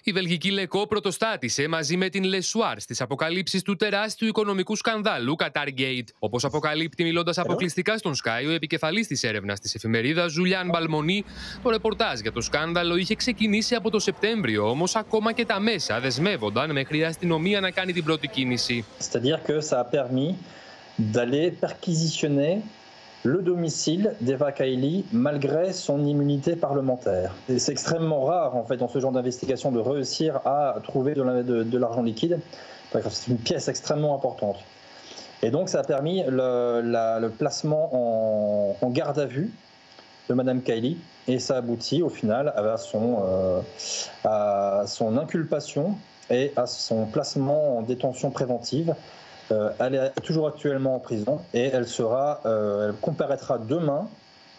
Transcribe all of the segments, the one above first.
Η βελγική Λεκό πρωτοστάτησε μαζί με την Λεσουάρ στις αποκαλύψεις του τεράστιου οικονομικού σκανδάλου Qatargate. Όπως αποκαλύπτει μιλώντας αποκλειστικά στον Sky ο επικεφαλής της έρευνας της εφημερίδας Ζουλιάν Μπαλμονί, το ρεπορτάζ για το σκάνδαλο είχε ξεκινήσει από το Σεπτέμβριο, όμως ακόμα και τα μέσα δεσμεύονταν μέχρι η αστυνομία να κάνει την πρώτη κίνηση. C'est-à-dire que ça a permis d'aller perquisitionner le domicile d'Eva Kaili malgré son immunité parlementaire. Et c'est extrêmement rare en fait dans ce genre d'investigation de réussir à trouver de l'argent liquide, parce que c'est une pièce extrêmement importante. Et donc ça a permis le placement en garde à vue de Madame Kaili, et ça aboutit au final à son inculpation et à son placement en détention préventive. Elle est toujours actuellement en prison et elle comparaîtra demain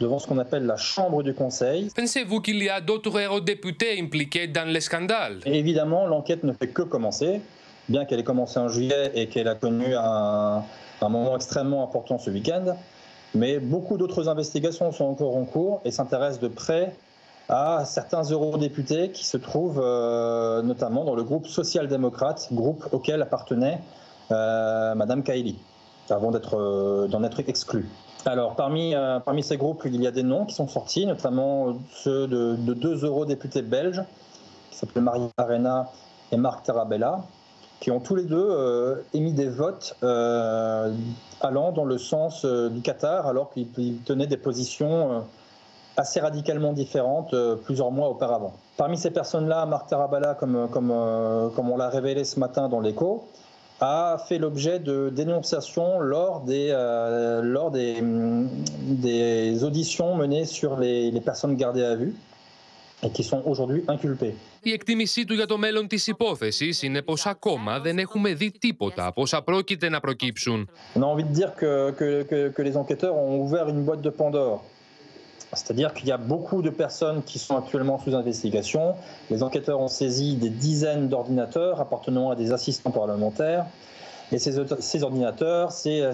devant ce qu'on appelle la chambre du conseil. Pensez-vous qu'il y a d'autres eurodéputés impliqués dans le scandale? Et évidemment, l'enquête ne fait que commencer, bien qu'elle ait commencé en juillet et qu'elle a connu un moment extrêmement important ce week-end. Mais beaucoup d'autres investigations sont encore en cours et s'intéressent de près à certains eurodéputés qui se trouvent notamment dans le groupe social-démocrate, groupe auquel appartenait Madame Kaili, avant d'en être exclue. Alors parmi ces groupes, il y a des noms qui sont sortis, notamment ceux de deux eurodéputés belges, qui s'appellent Maria Arena et Marc Tarabella, qui ont tous les deux émis des votes allant dans le sens du Qatar, alors qu'ils tenaient des positions assez radicalement différentes plusieurs mois auparavant. Parmi ces personnes-là, Marc Tarabella, comme on l'a révélé ce matin dans l'Écho, a fait l'objet de dénonciations lors des auditions menées sur les personnes gardées à vue et qui sont aujourd'hui inculpées. Η εκτίμησή του για το μέλλον της υπόθεσης είναι πως ακόμα δεν έχουμε δει τίποτα από όσα πρόκειται να προκύψουν. On a envie de dire que les enquêteurs ont ouvert une boîte de Pandore. C'est-à-dire qu'il y a beaucoup de personnes qui sont actuellement sous investigation. Les enquêteurs ont saisi des dizaines d'ordinateurs appartenant à des assistants parlementaires. Et ces ordinateurs,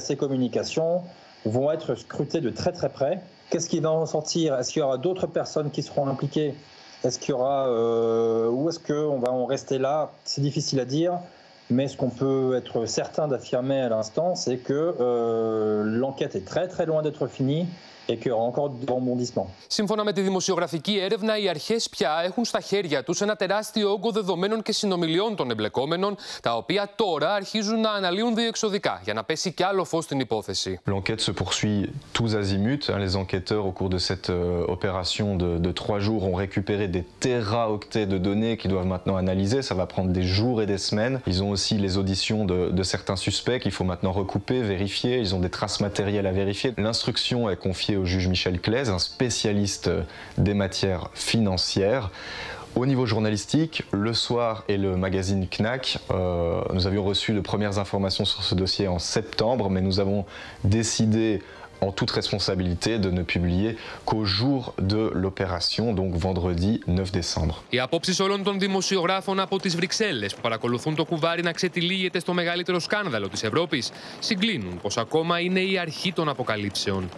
ces communications vont être scrutées de très très près. Qu'est-ce qui va en sortir? Est-ce qu'il y aura d'autres personnes qui seront impliquées? Est-ce qu'il y aura, ou est-ce qu'on va en rester là? C'est difficile à dire. Mais ce qu'on peut être certain d'affirmer à l'instant, c'est que l'enquête est très très loin d'être finie. Et qu'il y aura encore de rebondissements. Σύμφωνα με τη δημοσιογραφική έρευνα, οι αρχές πια έχουν στα χέρια τους ένα τεράστιο όγκο δεδομένων και συνομιλιών των εμπλεκόμενων, τα οποία τώρα αρχίζουν να αναλύουν διεξοδικά για να πέσει κι άλλο φως στην υπόθεση. L'enquête se poursuit tous azimuts. Les enquêteurs, au cours de cette opération de 3 jours, ont récupéré des téraoctets de données qu'ils doivent maintenant analyser. Ça va prendre des jours et des semaines. Ils ont aussi les auditions de certains suspects qu'il faut maintenant recouper, vérifier. Ils ont des traces matérielles à vérifier. L'instruction est confiée au juge Michel Claise, un spécialiste des matières financières. Au niveau journalistique, Le Soir et le magazine Knack, nous avions reçu de premières informations sur ce dossier en septembre, mais nous avons décidé en toute responsabilité de ne publier qu'au jour de l'opération, donc vendredi 9 décembre. Οι απόψεις όλων των δημοσιογράφων από τις Βρυξέλλες που παρακολουθούν το κουβάρι να ξετυλίγεται στο μεγαλύτερο σκάνδαλο της Ευρώπης συγκλίνουν πως ακόμα είναι η αρχή των αποκαλύψεων.